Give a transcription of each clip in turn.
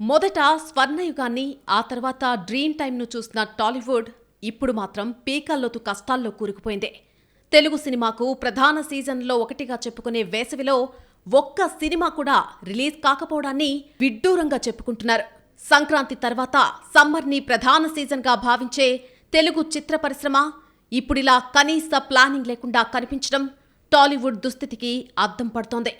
మొదట స్వర్ణయుగాన్ని ఆ తర్వాత డ్రీమ్ టైమ్ను చూసిన టాలీవుడ్ ఇప్పుడు మాత్రం పీకల్లోతు కష్టాల్లో కూరుకుపోయింది. తెలుగు సినిమాకు ప్రధాన సీజన్లో ఒకటిగా చెప్పుకునే వేసవిలో ఒక్క సినిమా కూడా రిలీజ్ కాకపోవడాన్ని విడ్డూరంగా చెప్పుకుంటున్నారు. సంక్రాంతి తర్వాత సమ్మర్ని ప్రధాన సీజన్గా భావించే తెలుగు చిత్ర పరిశ్రమ ఇప్పుడిలా కనీస ప్లానింగ్ లేకుండా కనిపించడం టాలీవుడ్ దుస్థితికి అద్దం పడుతోంది.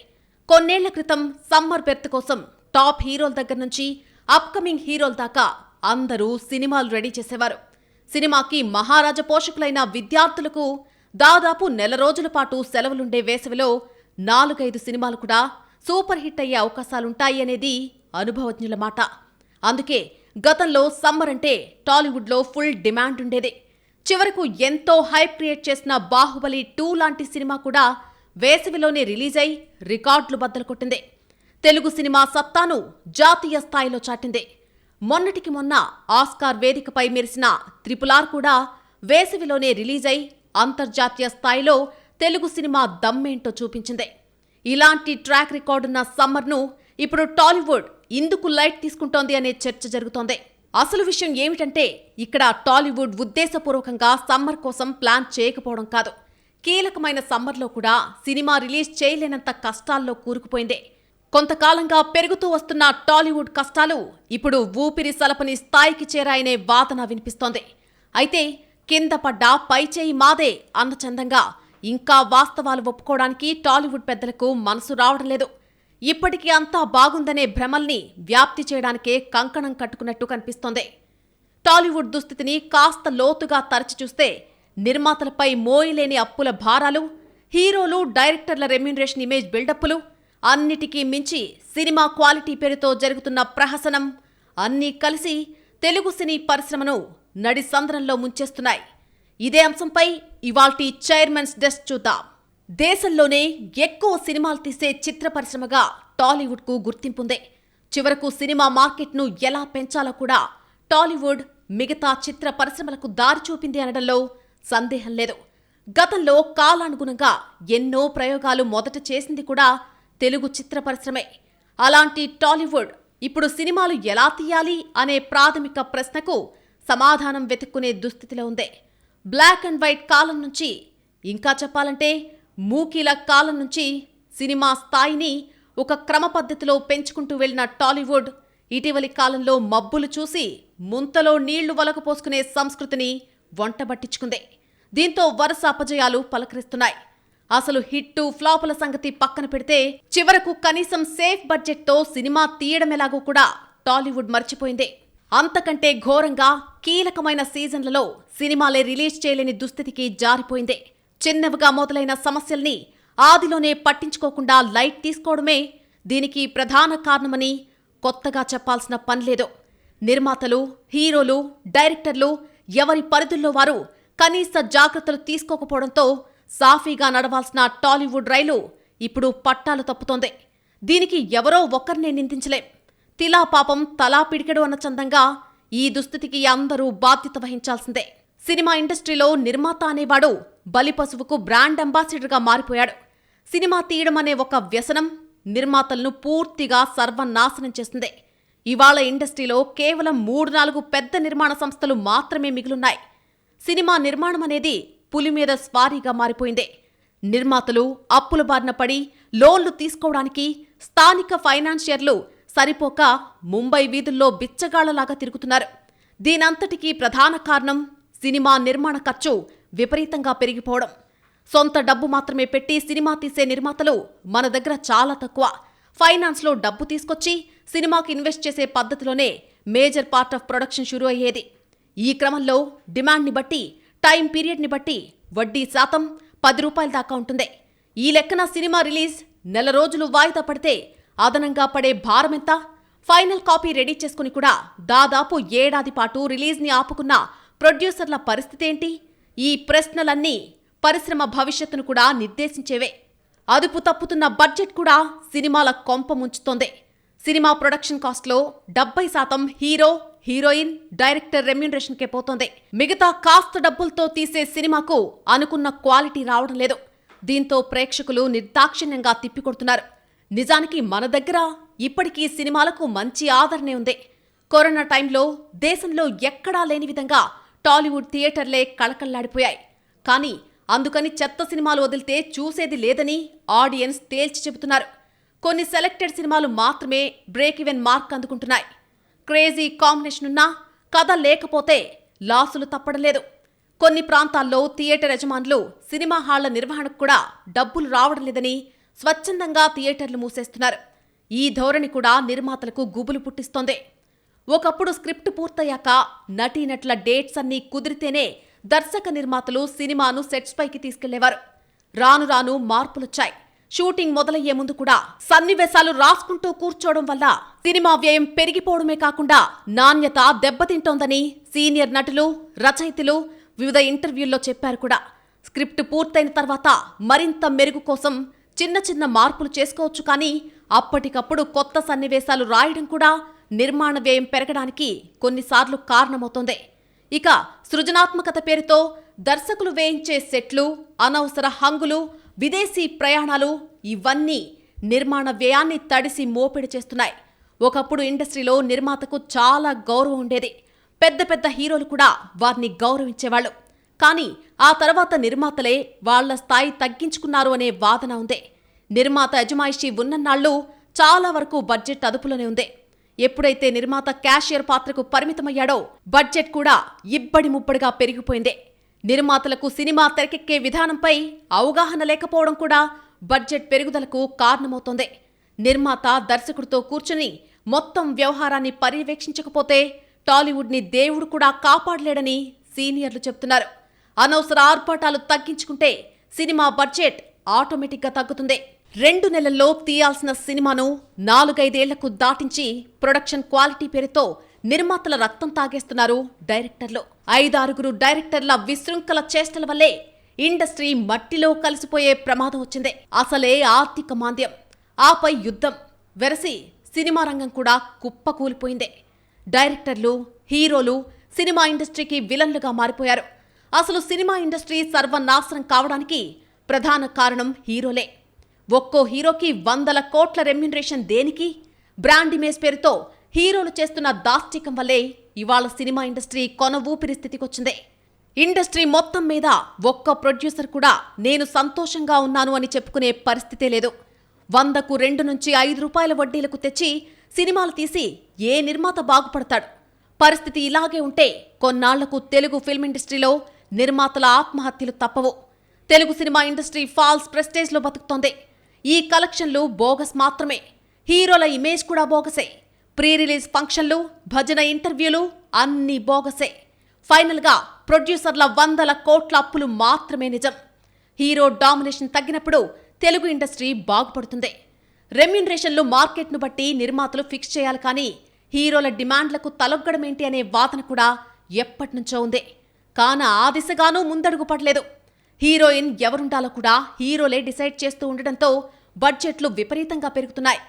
కొన్నేళ్ల క్రితం సమ్మర్ బెర్త్ కోసం టాప్ హీరోల దగ్గర నుంచి అప్కమింగ్ హీరోల దాకా అందరూ సినిమాలు రెడీ చేసేవారు. సినిమాకి మహారాజ పోషకులైన విద్యార్థులకు దాదాపు నెల రోజుల పాటు సెలవులుండే వేసవిలో 4-5 సినిమాలు కూడా సూపర్ హిట్ అయ్యే అవకాశాలుంటాయి అనేది అనుభవజ్ఞుల మాట. అందుకే గతంలో సమ్మర్ అంటే టాలీవుడ్లో ఫుల్ డిమాండ్ ఉండేది. చివరకు ఎంతో హైప్ క్రియేట్ చేసిన బాహుబలి 2 లాంటి సినిమా కూడా వేసవిలోనే రిలీజ్ అయి రికార్డులు బద్దలు కొట్టింది. తెలుగు సినిమా సత్తాను జాతీయ స్థాయిలో చాటింది. మొన్నటికి మొన్న ఆస్కార్ వేదికపై మెరిసిన RRR కూడా వేసవిలోనే రిలీజ్ అయి అంతర్జాతీయ స్థాయిలో తెలుగు సినిమా దమ్మేంటో చూపించింది. ఇలాంటి ట్రాక్ రికార్డున్న సమ్మర్ను ఇప్పుడు టాలీవుడ్ ఇందుకు లైట్ తీసుకుంటోంది అనే చర్చ జరుగుతోంది. అసలు విషయం ఏమిటంటే ఇక్కడ టాలీవుడ్ ఉద్దేశపూర్వకంగా సమ్మర్ కోసం ప్లాన్ చేయకపోవడం కాదు. కీలకమైన సమ్మర్లో కూడా సినిమా రిలీజ్ చేయలేనంత కష్టాల్లో కూరుకుపోయింది. కొంతకాలంగా పెరుగుతూ వస్తున్న టాలీవుడ్ కష్టాలు ఇప్పుడు ఊపిరి సలపని స్థాయికి చేరాయనే వాదన వినిపిస్తోంది. అయితే కింద పడ్డా పైచేయి మాదే అన్న చందంగా ఇంకా వాస్తవాలు ఒప్పుకోవడానికి టాలీవుడ్ పెద్దలకు మనసు రావడం లేదు. ఇప్పటికీ అంతా బాగుందనే భ్రమల్ని వ్యాప్తి చేయడానికే కంకణం కట్టుకున్నట్టు కనిపిస్తోంది. టాలీవుడ్ దుస్థితిని కాస్త లోతుగా తరచి చూస్తే నిర్మాతలపై మోయలేని అప్పుల భారాలు, హీరోలు డైరెక్టర్ల రెమ్యూనరేషన్ ఇమేజ్ బిల్డప్పులు, అన్నిటికీ మించి సినిమా క్వాలిటీ పేరుతో జరుగుతున్న ప్రహసనం అన్నీ కలిసి తెలుగు సినీ పరిశ్రమను నడిసంద్రంలో ముంచేస్తున్నాయి. ఇదే అంశంపై ఇవాల్టి చైర్మన్స్ డెస్క్ చూద్దాం. దేశంలోనే ఎక్కువ సినిమాలు తీసే చిత్ర పరిశ్రమగా టాలీవుడ్కు గుర్తింపుంది. చివరకు సినిమా మార్కెట్ను ఎలా పెంచాలో కూడా టాలీవుడ్ మిగతా చిత్ర పరిశ్రమలకు దారి చూపింది అనడంలో సందేహం లేదు. గతంలో కాలానుగుణంగా ఎన్నో ప్రయోగాలు మొదట చేసింది కూడా తెలుగు చిత్ర పరిశ్రమే. అలాంటి టాలీవుడ్ ఇప్పుడు సినిమాలు ఎలా తీయాలి అనే ప్రాథమిక ప్రశ్నకు సమాధానం వెతుక్కునే దుస్థితిలో ఉంది. బ్లాక్ అండ్ వైట్ కాలం నుంచి, ఇంకా చెప్పాలంటే మూకీల కాలం నుంచి సినిమా స్థాయిని ఒక క్రమ పద్ధతిలో పెంచుకుంటూ వెళ్లిన టాలీవుడ్ ఇటీవలి కాలంలో మబ్బులు చూసి ముంతలో నీళ్లు వలకపోసుకునే సంస్కృతిని వంటబట్టించుకుంది. దీంతో వరుస అపజయాలు పలకరిస్తున్నాయి. అసలు హిట్టు ఫ్లాపుల సంగతి పక్కన పెడితే చివరకు కనీసం సేఫ్ బడ్జెట్తో సినిమా తీయడమెలాగో కూడా టాలీవుడ్ మర్చిపోయింది. అంతకంటే ఘోరంగా కీలకమైన సీజన్లలో సినిమాలే రిలీజ్ చేయలేని దుస్థితికి జారిపోయింది. చిన్నవిగా మొదలైన సమస్యల్ని ఆదిలోనే పట్టించుకోకుండా లైట్ తీసుకోవడమే దీనికి ప్రధాన కారణమని కొత్తగా చెప్పాల్సిన పనిలేదు. నిర్మాతలు, హీరోలు, డైరెక్టర్లు ఎవరి పరిధుల్లో వారు కనీస జాగ్రత్తలు తీసుకోకపోవడంతో సాఫీగా నడవాల్సిన టాలీవుడ్ రైలు ఇప్పుడు పట్టాలు తప్పుతోంది. దీనికి ఎవరో ఒక్కరినే నిందించలేం. తిలా పాపం తలా పిడికెడు అన్న చందంగా ఈ దుస్థితికి అందరూ బాధ్యత వహించాల్సిందే. సినిమా ఇండస్ట్రీలో నిర్మాత అనేవాడు బలిపశువుకు బ్రాండ్ అంబాసిడర్గా మారిపోయాడు. సినిమా తీయడం అనే ఒక వ్యసనం నిర్మాతలను పూర్తిగా సర్వనాశనం చేస్తుంది. ఇవాళ ఇండస్ట్రీలో కేవలం 3-4 పెద్ద నిర్మాణ సంస్థలు మాత్రమే మిగిలున్నాయి. సినిమా నిర్మాణం అనేది పులి మీద స్వారీగా మారిపోయింది. నిర్మాతలు అప్పుల బారిన పడి లోన్లు తీసుకోవడానికి స్థానిక ఫైనాన్షియర్లు సరిపోక ముంబై వీధుల్లో బిచ్చగాళ్లలాగా తిరుగుతున్నారు. దీనంతటికీ ప్రధాన కారణం సినిమా నిర్మాణ ఖర్చు విపరీతంగా పెరిగిపోవడం. సొంత డబ్బు మాత్రమే పెట్టి సినిమా తీసే నిర్మాతలు మన దగ్గర చాలా తక్కువ. ఫైనాన్స్లో డబ్బు తీసుకొచ్చి సినిమాకి ఇన్వెస్ట్ చేసే పద్ధతిలోనే మేజర్ పార్ట్ ఆఫ్ ప్రొడక్షన్ షురూ అయ్యేది. ఈ క్రమంలో డిమాండ్ని బట్టి, టైం పీరియడ్ని బట్టి వడ్డీ శాతం ₹10 దాకా ఉంటుంది. ఈ లెక్కన సినిమా రిలీజ్ నెల రోజులు వాయిదా పడితే అదనంగా పడే భారమెంత? ఫైనల్ కాపీ రెడీ చేసుకుని కూడా దాదాపు ఏడాది పాటు రిలీజ్ని ఆపుకున్న ప్రొడ్యూసర్ల పరిస్థితేంటి? ఈ ప్రశ్నలన్నీ పరిశ్రమ భవిష్యత్తును కూడా నిర్దేశించేవే. అదుపు తప్పుతున్న బడ్జెట్ కూడా సినిమాల కొంప ముంచుతోంది. సినిమా ప్రొడక్షన్ కాస్ట్లో 70% హీరో, హీరోయిన్, డైరెక్టర్ రెమ్యూనరేషన్కే పోతోంది. మిగతా కాస్త డబ్బులతో తీసే సినిమాకు అనుకున్న క్వాలిటీ రావడం లేదు. దీంతో ప్రేక్షకులు నిర్దాక్షిణ్యంగా తిప్పికొడుతున్నారు. నిజానికి మన దగ్గర ఇప్పటికీ సినిమాలకు మంచి ఆదరణే ఉంది. కరోనా టైంలో దేశంలో ఎక్కడా లేని విధంగా టాలీవుడ్ థియేటర్లే కళకళ్లాడిపోయాయి. కానీ అందుకని చెత్త సినిమాలు వదిలితే చూసేది లేదని ఆడియన్స్ తేల్చి చెబుతున్నారు. కొన్ని సెలెక్టెడ్ సినిమాలు మాత్రమే బ్రేక్ ఈవెన్ మార్క్ అందుకుంటున్నాయి. క్రేజీ కాంబినేషన్ ఉన్నా కథ లేకపోతే లాసులు తప్పడం లేదు. కొన్ని ప్రాంతాల్లో థియేటర్ యజమానులు సినిమా హాళ్ల నిర్వహణకు కూడా డబ్బులు రావడం లేదని స్వచ్ఛందంగా థియేటర్లు మూసేస్తున్నారు. ఈ ధోరణి కూడా నిర్మాతలకు గుబులు పుట్టిస్తోంది. ఒకప్పుడు స్క్రిప్ట్ పూర్తయ్యాక నటీనటుల డేట్స్ అన్నీ కుదిరితేనే దర్శక నిర్మాతలు సినిమాను సెట్స్ పైకి తీసుకెళ్లేవారు. రాను రాను మార్పులొచ్చాయి. షూటింగ్ మొదలయ్యే ముందు కూడా సన్నివేశాలు రాసుకుంటూ కూర్చోవడం వల్ల సినిమా వ్యయం పెరిగిపోవడమే కాకుండా నాణ్యత దెబ్బతింటోందని సీనియర్ నటులు, రచయితలు వివిధ ఇంటర్వ్యూల్లో చెప్పారు కూడా. స్క్రిప్ట్ పూర్తయిన తర్వాత మరింత మెరుగు కోసం చిన్న చిన్న మార్పులు చేసుకోవచ్చు, కానీ అప్పటికప్పుడు కొత్త సన్నివేశాలు రాయడం కూడా నిర్మాణ వ్యయం పెరగడానికి కొన్నిసార్లు కారణమవుతోంది. ఇక సృజనాత్మకత పేరుతో దర్శకులు వేయించే సెట్లు, అనవసర హంగులు, విదేశీ ప్రయాణాలు ఇవన్నీ నిర్మాణ వ్యయాన్ని తడిసి మోపిడి చేస్తున్నాయి. ఒకప్పుడు ఇండస్ట్రీలో నిర్మాతకు చాలా గౌరవం ఉండేది. పెద్ద పెద్ద హీరోలు కూడా వారిని గౌరవించేవాళ్లు. కానీ ఆ తర్వాత నిర్మాతలే వాళ్ల స్థాయి తగ్గించుకున్నారు అనే వాదన ఉంది. నిర్మాత అజమాయిషీ ఉన్నన్నాళ్లు చాలా వరకు బడ్జెట్ అదుపులోనే ఉంది. ఎప్పుడైతే నిర్మాత క్యాషియర్ పాత్రకు పరిమితమయ్యాడో బడ్జెట్ కూడా ఇబ్బడి ముబ్బడిగా పెరిగిపోయింది. నిర్మాతలకు సినిమా తెరకెక్కే విధానంపై అవగాహన లేకపోవడం కూడా బడ్జెట్ పెరుగుదలకు కారణమవుతోంది. నిర్మాత దర్శకుడితో కూర్చుని మొత్తం వ్యవహారాన్ని పర్యవేక్షించకపోతే టాలీవుడ్ని దేవుడు కూడా కాపాడలేడని సీనియర్లు చెబుతున్నారు. అనవసర ఆర్భాటాలు తగ్గించుకుంటే సినిమా బడ్జెట్ ఆటోమేటిక్గా తగ్గుతుంది. 2 నెలల్లో తీయాల్సిన సినిమాను 4-5 ఏళ్లకు దాటించి ప్రొడక్షన్ క్వాలిటీ పేరుతో నిర్మాతల రక్తం తాగేస్తున్నారు డైరెక్టర్లు. 5-6 డైరెక్టర్ల విశృంఖల చేష్టల వల్లే ఇండస్ట్రీ మట్టిలో కలిసిపోయే ప్రమాదం వచ్చింది. అసలే ఆర్థిక మాంద్యం, ఆపై యుద్ధం వెరసి సినిమా రంగం కూడా కుప్పకూలిపోయింది. డైరెక్టర్లు, హీరోలు సినిమా ఇండస్ట్రీకి విలన్లుగా మారిపోయారు. అసలు సినిమా ఇండస్ట్రీ సర్వనాశనం కావడానికి ప్రధాన కారణం హీరోలే. ఒక్కో హీరోకి 100 కోట్ల రెమ్యునరేషన్ దేనికి? బ్రాండ్ ఇమేజ్ పేరుతో హీరోలు చేస్తున్న దాష్టికం వల్లే ఇవాళ సినిమా ఇండస్ట్రీ కొన ఊపిరి స్థితికొచ్చింది. ఇండస్ట్రీ మొత్తం మీద ఒక్క ప్రొడ్యూసర్ కూడా నేను సంతోషంగా ఉన్నాను అని చెప్పుకునే పరిస్థితే లేదు. 100కు 2 నుంచి 5 రూపాయల వడ్డీలకు తెచ్చి సినిమాలు తీసి ఏ నిర్మాత బాగుపడతాడు? పరిస్థితి ఇలాగే ఉంటే కొన్నాళ్లకు తెలుగు ఫిల్మ్ ఇండస్ట్రీలో నిర్మాతల ఆత్మహత్యలు తప్పవు. తెలుగు సినిమా ఇండస్ట్రీ ఫాల్స్ ప్రెస్టేజ్లో బతుకుతోంది. ఈ కలెక్షన్లు బోగస్ మాత్రమే. హీరోల ఇమేజ్ కూడా బోగసే. ప్రీ రిలీజ్ ఫంక్షన్లు, భజన ఇంటర్వ్యూలు అన్నీ బోగసే. ఫైనల్గా ప్రొడ్యూసర్ల 100 కోట్ల అప్పులు మాత్రమే నిజం. హీరో డామినేషన్ తగ్గినప్పుడు తెలుగు ఇండస్ట్రీ బాగుపడుతుంది. రెమ్యునరేషన్లు మార్కెట్ను బట్టి నిర్మాతలు ఫిక్స్ చేయాలి, కానీ హీరోల డిమాండ్లకు తలొగ్గడమేంటి అనే వాదన కూడా ఎప్పటినుంచో ఉంది. కాన ఆ దిశగానూ ముందడుగు పడలేదు. హీరోయిన్ ఎవరుండాలో కూడా హీరోలే డిసైడ్ చేస్తూ ఉండడంతో బడ్జెట్లు విపరీతంగా పెరుగుతున్నాయి.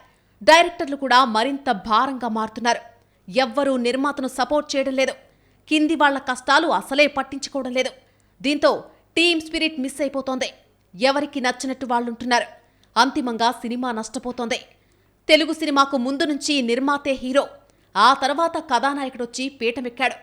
డైరెక్టర్లు కూడా మరింత భారంగా మారుతున్నారు. ఎవ్వరూ నిర్మాతను సపోర్ట్ చేయడం లేదు. కింది వాళ్ల కష్టాలు అసలే పట్టించుకోవడం లేదు. దీంతో టీమ్ స్పిరిట్ మిస్ అయిపోతోంది. ఎవరికి నచ్చినట్టు వాళ్ళుంటున్నారు. అంతిమంగా సినిమా నష్టపోతోంది. తెలుగు సినిమాకు ముందు నుంచి నిర్మాతే హీరో, ఆ తర్వాత కథానాయకుడొచ్చి పీటమెక్కాడు.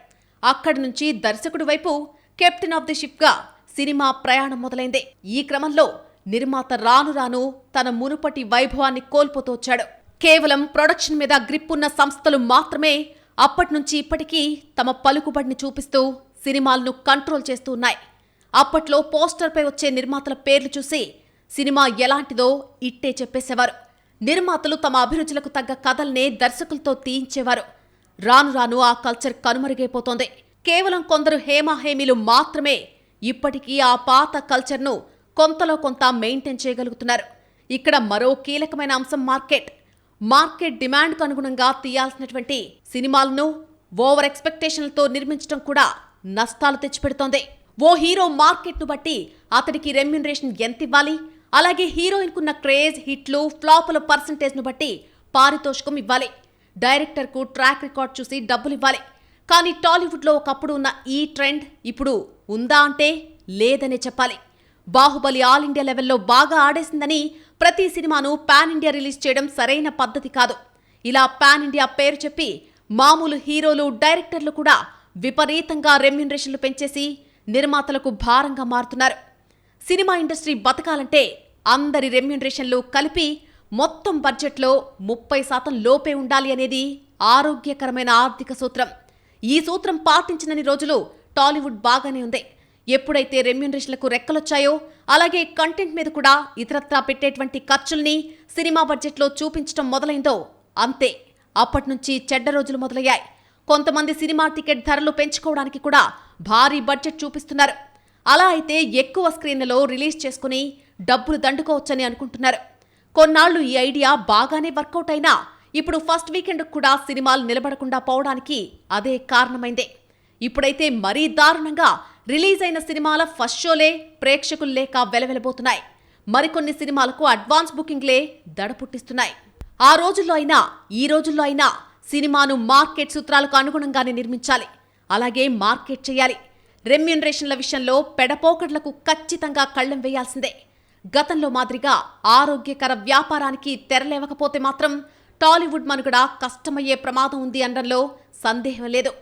అక్కడి నుంచి దర్శకుడి వైపు కెప్టెన్ ఆఫ్ ది షిప్గా సినిమా ప్రయాణం మొదలైంది. ఈ క్రమంలో నిర్మాత రాను రాను తన మునుపటి వైభవాన్ని కోల్పోతూ వచ్చాడు. కేవలం ప్రొడక్షన్ మీద గ్రిప్పున్న సంస్థలు మాత్రమే అప్పట్నుంచి ఇప్పటికీ తమ పలుకుబడిని చూపిస్తూ సినిమాలను కంట్రోల్ చేస్తూ ఉన్నాయి. అప్పట్లో పోస్టర్పై వచ్చే నిర్మాతల పేర్లు చూసి సినిమా ఎలాంటిదో ఇట్టే చెప్పేసేవారు. నిర్మాతలు తమ అభిరుచులకు తగ్గ కథల్నే దర్శకులతో తీయించేవారు. రాను రాను ఆ కల్చర్ కనుమరుగైపోతోంది. కేవలం కొందరు హేమాహేమీలు మాత్రమే ఇప్పటికీ ఆ పాత కల్చర్ను కొంతలో కొంత మెయింటైన్ చేయగలుగుతున్నారు. ఇక్కడ మరో కీలకమైన అంశం మార్కెట్ డిమాండ్కు అనుగుణంగా తీయాల్సినటువంటి సినిమాలను ఓవర్ ఎక్స్పెక్టేషన్లతో నిర్మించడం కూడా నష్టాలు తెచ్చిపెడుతోంది. ఓ హీరో మార్కెట్ను బట్టి అతడికి రెమ్యునరేషన్ ఎంత ఇవ్వాలి, అలాగే హీరోయిన్కున్న క్రేజ్, హిట్లు, ఫ్లాపుల పర్సంటేజ్ను బట్టి పారితోషికం ఇవ్వాలి. డైరెక్టర్కు ట్రాక్ రికార్డ్ చూసి డబ్బులు ఇవ్వాలి. కానీ టాలీవుడ్లో ఒకప్పుడు ఉన్న ఈ ట్రెండ్ ఇప్పుడు ఉందా అంటే లేదనే చెప్పాలి. బాహుబలి ఆల్ ఇండియా లెవెల్లో బాగా ఆడేసిందని ప్రతి సినిమాను పాన్ ఇండియా రిలీజ్ చేయడం సరైన పద్ధతి కాదు. ఇలా పాన్ ఇండియా పేరు చెప్పి మామూలు హీరోలు, డైరెక్టర్లు కూడా విపరీతంగా రెమ్యూనరేషన్లు పెంచేసి నిర్మాతలకు భారంగా మారుతున్నారు. సినిమా ఇండస్ట్రీ బతకాలంటే అందరి రెమ్యూనరేషన్లు కలిపి మొత్తం బడ్జెట్లో 30% లోపే ఉండాలి అనేది ఆరోగ్యకరమైన ఆర్థిక సూత్రం. ఈ సూత్రం పాటించినన్ని రోజులు టాలీవుడ్ బాగానే ఉంది. ఎప్పుడైతే రెమ్యూనరేషన్లకు రెక్కలొచ్చాయో అలాగే కంటెంట్ మీద కూడా ఇతరత్రా పెట్టేటువంటి ఖర్చుల్ని సినిమా బడ్జెట్లో చూపించడం మొదలైందో అంతే, అప్పట్నుంచి చెడ్డ రోజులు మొదలయ్యాయి. కొంతమంది సినిమా టికెట్ ధరలు పెంచుకోవడానికి కూడా భారీ బడ్జెట్ చూపిస్తున్నారు. అలా అయితే ఎక్కువ స్క్రీన్లలో రిలీజ్ చేసుకుని డబ్బులు దండుకోవచ్చని అనుకుంటున్నారు. కొన్నాళ్లు ఈ ఐడియా బాగానే వర్కౌట్ అయినా ఇప్పుడు ఫస్ట్ వీకెండ్ కూడా సినిమాలు నిలబడకుండా పోవడానికి అదే కారణమైందే. ఇప్పుడైతే మరీ దారుణంగా రిలీజ్ అయిన సినిమాల ఫస్ట్ షోలే ప్రేక్షకులు లేక వెలవెలబోతున్నాయి. మరికొన్ని సినిమాలకు అడ్వాన్స్ బుకింగ్లే దడ పుట్టిస్తున్నాయి. ఆ రోజుల్లో అయినా ఈ రోజుల్లో అయినా సినిమాను మార్కెట్ సూత్రాలకు అనుగుణంగానే నిర్మించాలి, అలాగే మార్కెట్ చేయాలి. రెమ్యూనరేషన్ల విషయంలో పెడపోకడ్లకు ఖచ్చితంగా కళ్లెం వేయాల్సిందే. గతంలో మాదిరిగా ఆరోగ్యకర వ్యాపారానికి తెరలేవకపోతే మాత్రం టాలీవుడ్ మనుగడ కష్టమయ్యే ప్రమాదం ఉంది అనడంలో సందేహం లేదు.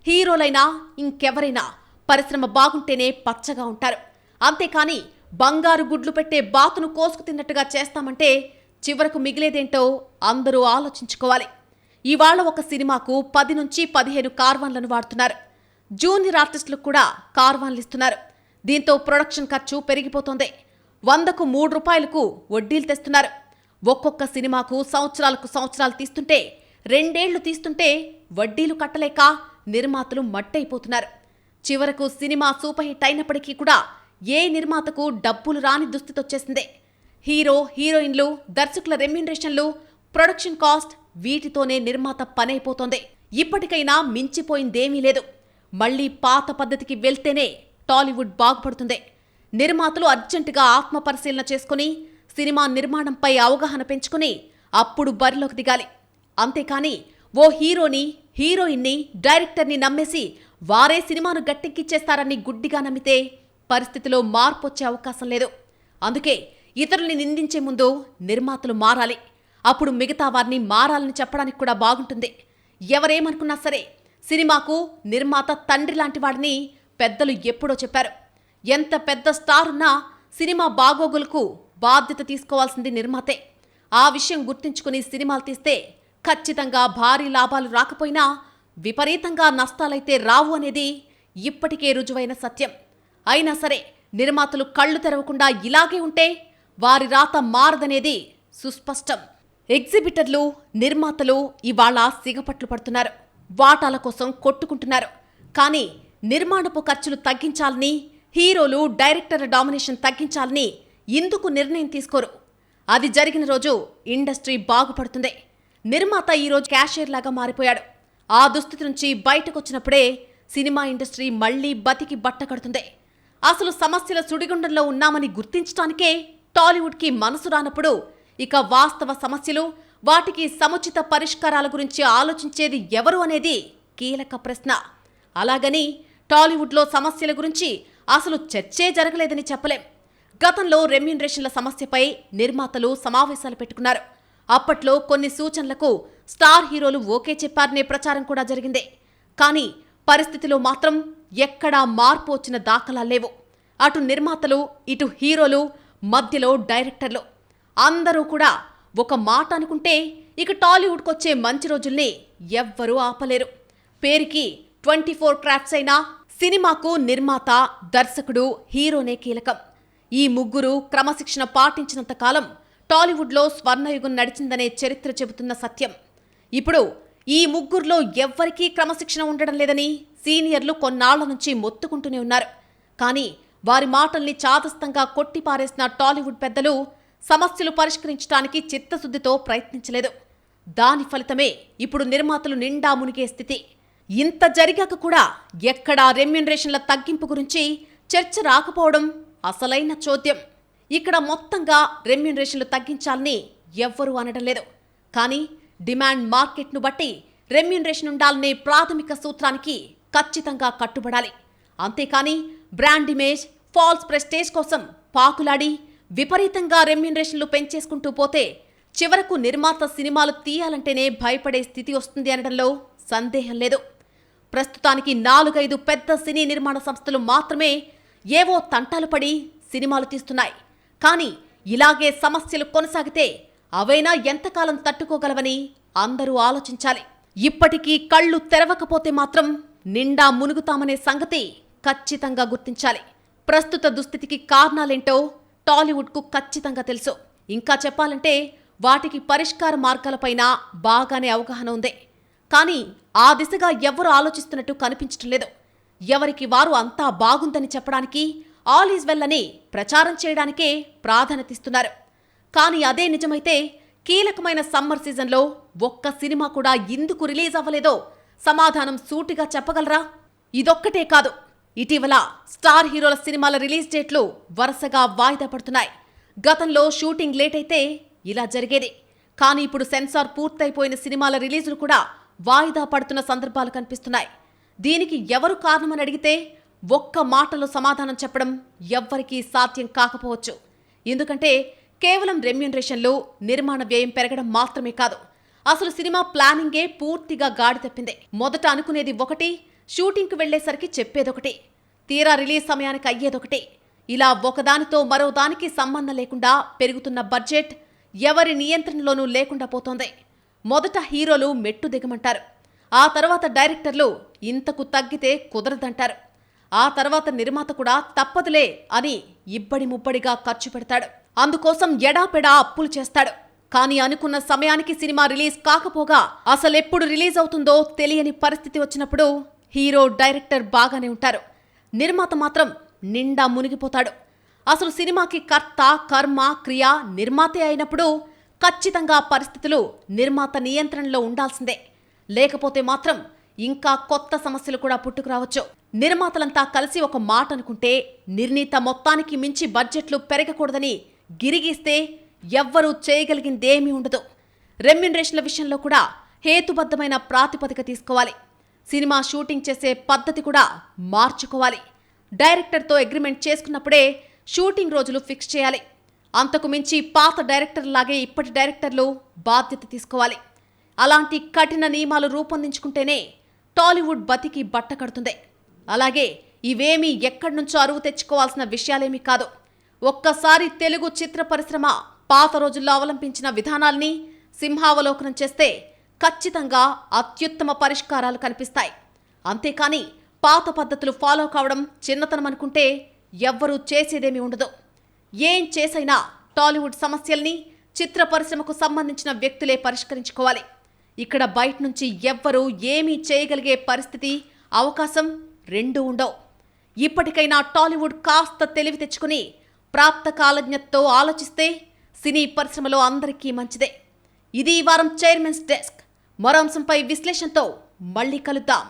హీరోలైనా ఇంకెవరైనా పరిశ్రమ బాగుంటేనే పచ్చగా ఉంటారు. అంతేకాని బంగారు గుడ్లు పెట్టే బాతును కోసుకు తిన్నట్టుగా చేస్తామంటే చివరకు మిగిలేదేంటో అందరూ ఆలోచించుకోవాలి. ఇవాళ ఒక సినిమాకు 10 నుంచి 15 కార్వాన్లను వాడుతున్నారు. జూనియర్ ఆర్టిస్టులకు కూడా కార్వాన్లు ఇస్తున్నారు. దీంతో ప్రొడక్షన్ ఖర్చు పెరిగిపోతోంది. 100కు 3 రూపాయలకు వడ్డీలు తెస్తున్నారు. ఒక్కొక్క సినిమాకు సంవత్సరాలు తీస్తుంటే 2 ఏళ్లు తీస్తుంటే వడ్డీలు కట్టలేక నిర్మాతలు మట్టయిపోతున్నారు. చివరకు సినిమా సూపర్ హిట్ అయినప్పటికీ కూడా ఏ నిర్మాతకు డబ్బులు రాని దుస్థితి వచ్చేసిందే. హీరో, హీరోయిన్లు, దర్శకుల రెమ్యూనరేషన్లు, ప్రొడక్షన్ కాస్ట్ వీటితోనే నిర్మాత పనైపోతోంది. ఇప్పటికైనా మించిపోయిందేమీ లేదు. మళ్లీ పాత పద్ధతికి వెళ్తేనే టాలీవుడ్ బాగుపడుతుంది. నిర్మాతలు అర్జెంటుగా ఆత్మపరిశీలన చేసుకుని సినిమా నిర్మాణంపై అవగాహన పెంచుకుని అప్పుడు బరిలోకి దిగాలి. అంతేకాని ఓ హీరోని, హీరోయిన్ని, డైరెక్టర్ని నమ్మేసి వారే సినిమాను గట్టెక్కిచ్చేస్తారని గుడ్డిగా నమ్మితే పరిస్థితిలో మార్పు వచ్చే అవకాశం లేదు. అందుకే ఇతరుల్ని నిందించే ముందు నిర్మాతలు మారాలి. అప్పుడు మిగతా వారిని మారాలని చెప్పడానికి కూడా బాగుంటుంది. ఎవరేమనుకున్నా సరే సినిమాకు నిర్మాత తండ్రి లాంటి వాడిని పెద్దలు ఎప్పుడో చెప్పారు. ఎంత పెద్ద స్టార్ ఉన్నా సినిమా బాగోగులకు బాధ్యత తీసుకోవాల్సింది నిర్మాతే. ఆ విషయం గుర్తుంచుకుని సినిమాలు తీస్తే ఖచ్చితంగా భారీ లాభాలు రాకపోయినా విపరీతంగా నష్టాలైతే రావు అనేది ఇప్పటికే రుజువైన సత్యం. అయినా సరే నిర్మాతలు కళ్ళు తెరవకుండా ఇలాగే ఉంటే వారి రాత మారదనేది సుస్పష్టం. ఎగ్జిబిటర్లు, నిర్మాతలు ఇవాళ సిగపట్లు పడుతున్నారు. వాటాల కోసం కొట్టుకుంటున్నారు. కానీ నిర్మాణపు ఖర్చులు తగ్గించాలని, హీరోలు, డైరెక్టర్ల డామినేషన్ తగ్గించాలని ఇందుకు నిర్ణయం తీసుకోరు. అది జరిగిన రోజు ఇండస్ట్రీ బాగుపడుతుంది. నిర్మాత ఈరోజు క్యాషియర్ లాగా మారిపోయాడు. ఆ దుస్థితి నుంచి బయటకొచ్చినప్పుడే సినిమా ఇండస్ట్రీ మళ్లీ బతికి బట్ట కడుతుంది. అసలు సమస్యల సుడిగుండంలో ఉన్నామని గుర్తించడానికే టాలీవుడ్కి మనసు రానప్పుడు ఇక వాస్తవ సమస్యలు, వాటికి సముచిత పరిష్కారాల గురించి ఆలోచించేది ఎవరు అనేది కీలక ప్రశ్న. అలాగని టాలీవుడ్లో సమస్యల గురించి అసలు చర్చే జరగలేదని చెప్పలేం. గతంలో రెమ్యూనరేషన్ల సమస్యపై నిర్మాతలు సమావేశాలు పెట్టుకున్నారు. అప్పట్లో కొన్ని సూచనలకు స్టార్ హీరోలు ఓకే చెప్పారనే ప్రచారం కూడా జరిగింది. కానీ పరిస్థితిలో మాత్రం ఎక్కడా మార్పు వచ్చిన దాఖలా లేవు. అటు నిర్మాతలు, ఇటు హీరోలు, మధ్యలో డైరెక్టర్లు అందరూ కూడా ఒక మాట అనుకుంటే ఇక టాలీవుడ్కొచ్చే మంచి రోజుల్ని ఎవ్వరూ ఆపలేరు. పేరుకి 24 క్రాఫ్ట్స్ అయినా సినిమాకు నిర్మాత, దర్శకుడు, హీరోనే కీలకం. ఈ ముగ్గురు క్రమశిక్షణ పాటించినంత కాలం టాలీవుడ్లో స్వర్ణయుగం నడిచిందనే చరిత్ర చెబుతున్న సత్యం. ఇప్పుడు ఈ ముగ్గురులో ఎవ్వరికీ క్రమశిక్షణ ఉండడం లేదని సీనియర్లు కొన్నాళ్ల నుంచి మొత్తుకుంటూనే ఉన్నారు. కానీ వారి మాటల్ని చాదస్తంగా కొట్టిపారేసిన టాలీవుడ్ పెద్దలు సమస్యలు పరిష్కరించడానికి చిత్తశుద్ధితో ప్రయత్నించలేదు. దాని ఫలితమే ఇప్పుడు నిర్మాతలు నిండా మునిగే స్థితి. ఇంత జరిగాక కూడా ఎక్కడా రెమ్యూనరేషన్ల తగ్గింపు గురించి చర్చ రాకపోవడం అసలైన చోద్యం. ఇక్కడ మొత్తంగా రెమ్యూనరేషన్లు తగ్గించాలని ఎవ్వరూ అనడం లేదు. కానీ డిమాండ్ మార్కెట్ను బట్టి రెమ్యూనరేషన్ ఉండాలనే ప్రాథమిక సూత్రానికి ఖచ్చితంగా కట్టుబడాలి. అంతేకాని బ్రాండ్ ఇమేజ్, ఫాల్స్ ప్రెస్టేజ్ కోసం పాకులాడి విపరీతంగా రెమ్యూనరేషన్లు పెంచేసుకుంటూ పోతే చివరకు నిర్మాత సినిమాలు తీయాలంటేనే భయపడే స్థితి వస్తుంది అనడంలో సందేహం లేదు. ప్రస్తుతానికి 4-5 పెద్ద సినీ నిర్మాణ సంస్థలు మాత్రమే ఏవో తంటాలు పడి సినిమాలు తీస్తున్నాయి. కానీ ఇలాగే సమస్యలు కొనసాగితే అవైనా ఎంతకాలం తట్టుకోగలవని అందరూ ఆలోచించాలి. ఇప్పటికీ కళ్ళు తెరవకపోతే మాత్రం నిండా మునుగుతామనే సంగతి ఖచ్చితంగా గుర్తించాలి. ప్రస్తుత దుస్థితికి కారణాలేంటో టాలీవుడ్కు ఖచ్చితంగా తెలుసు. ఇంకా చెప్పాలంటే వాటికి పరిష్కార మార్గాలపైన బాగానే అవగాహన ఉంది. కానీ ఆ దిశగా ఎవరు ఆలోచిస్తున్నట్టు కనిపించటం లేదు. ఎవరికి వారు అంతా బాగుందని చెప్పడానికి, ఆల్ ఈజ్ వెల్ అని ప్రచారం చేయడానికే ప్రాధాన్యతిస్తున్నారు. కానీ అదే నిజమైతే కీలకమైన సమ్మర్ సీజన్లో ఒక్క సినిమా కూడా ఎందుకు రిలీజ్ అవ్వలేదో సమాధానం సూటిగా చెప్పగలరా? ఇదొక్కటే కాదు, ఇటీవల స్టార్ హీరోల సినిమాల రిలీజ్ డేట్లు వరుసగా వాయిదా పడుతున్నాయి. గతంలో షూటింగ్ లేట్ అయితే ఇలా జరిగేది. కానీ ఇప్పుడు సెన్సార్ పూర్తయిపోయిన సినిమాల రిలీజులు కూడా వాయిదా పడుతున్న సందర్భాలు కనిపిస్తున్నాయి. దీనికి ఎవరు కారణమని అడిగితే ఒక్క మాటలో సమాధానం చెప్పడం ఎవ్వరికీ సాధ్యం కాకపోవచ్చు. ఎందుకంటే కేవలం రెమ్యూనరేషన్లు, నిర్మాణ వ్యయం పెరగడం మాత్రమే కాదు, అసలు సినిమా ప్లానింగే పూర్తిగా గాడి తప్పింది. మొదట అనుకునేది ఒకటి, షూటింగ్కు వెళ్లేసరికి చెప్పేదొకటి, తీరా రిలీజ్ సమయానికి అయ్యేదొకటి. ఇలా ఒకదానితో మరో దానికి సంబంధం లేకుండా పెరుగుతున్న బడ్జెట్ ఎవరి నియంత్రణలోనూ లేకుండా పోతోంది. మొదట హీరోలు మెట్టు దిగమంటారు, ఆ తర్వాత డైరెక్టర్లు ఇంతకు తగ్గితే కుదరదంటారు, ఆ తర్వాత నిర్మాత కూడా తప్పదులే అని ఇబ్బడి ముబ్బడిగా ఖర్చు పెడతాడు. అందుకోసం ఎడాపెడా అప్పులు చేస్తాడు. కానీ అనుకున్న సమయానికి సినిమా రిలీజ్ కాకపోగా అసలెప్పుడు రిలీజ్ అవుతుందో తెలియని పరిస్థితి వచ్చినప్పుడు హీరో, డైరెక్టర్ బాగానే ఉంటారు, నిర్మాత మాత్రం నిండా మునిగిపోతాడు. అసలు సినిమాకి కర్త, కర్మ, క్రియ నిర్మాతే అయినప్పుడు ఖచ్చితంగా పరిస్థితులు నిర్మాత నియంత్రణలో ఉండాల్సిందే. లేకపోతే మాత్రం ఇంకా కొత్త సమస్యలు కూడా పుట్టుకురావచ్చు. నిర్మాతలంతా కలిసి ఒక మాట అనుకుంటే నిర్ణీత మొత్తానికి మించి బడ్జెట్లు పెరగకూడదని గిరిగీస్తే ఎవ్వరూ చేయగలిగిందేమీ ఉండదు. రెమ్యూనరేషన్ల విషయంలో కూడా హేతుబద్ధమైన ప్రాతిపదిక తీసుకోవాలి. సినిమా షూటింగ్ చేసే పద్ధతి కూడా మార్చుకోవాలి. డైరెక్టర్తో అగ్రిమెంట్ చేసుకున్నప్పుడే షూటింగ్ రోజులు ఫిక్స్ చేయాలి. అంతకు మించి పాత డైరెక్టర్లాగే ఇప్పటి డైరెక్టర్లు బాధ్యత తీసుకోవాలి. అలాంటి కఠిన నియమాలు రూపొందించుకుంటేనే టాలీవుడ్ బతికి బట్ట కడుతుంది. అలాగే ఇవేమీ ఎక్కడి నుంచో అరువు తెచ్చుకోవాల్సిన విషయాలేమీ కాదు. ఒక్కసారి తెలుగు చిత్ర పరిశ్రమ పాత రోజుల్లో అవలంబించిన విధానాల్ని సింహావలోకనం చేస్తే ఖచ్చితంగా అత్యుత్తమ పరిష్కారాలు కనిపిస్తాయి. అంతేకాని పాత పద్ధతులు ఫాలో కావడం చిన్నతనం అనుకుంటే ఎవ్వరూ చేసేదేమీ ఉండదు. ఏం చేసైనా టాలీవుడ్ సమస్యల్ని చిత్ర పరిశ్రమకు సంబంధించిన వ్యక్తులే పరిష్కరించుకోవాలి. ఇక్కడ బయట నుంచి ఎవ్వరూ ఏమీ చేయగలిగే పరిస్థితి, అవకాశం రెండూ ఉండవు. ఇప్పటికైనా టాలీవుడ్ కాస్త తెలివి తెచ్చుకుని ప్రాప్త కాలజ్ఞతతో ఆలోచిస్తే సినీ పరిశ్రమలో అందరికీ మంచిదే. ఇది ఈ వారం చైర్మన్స్ డెస్క్. మరో అంశంపై విశ్లేషణతో మళ్ళీ కలుద్దాం.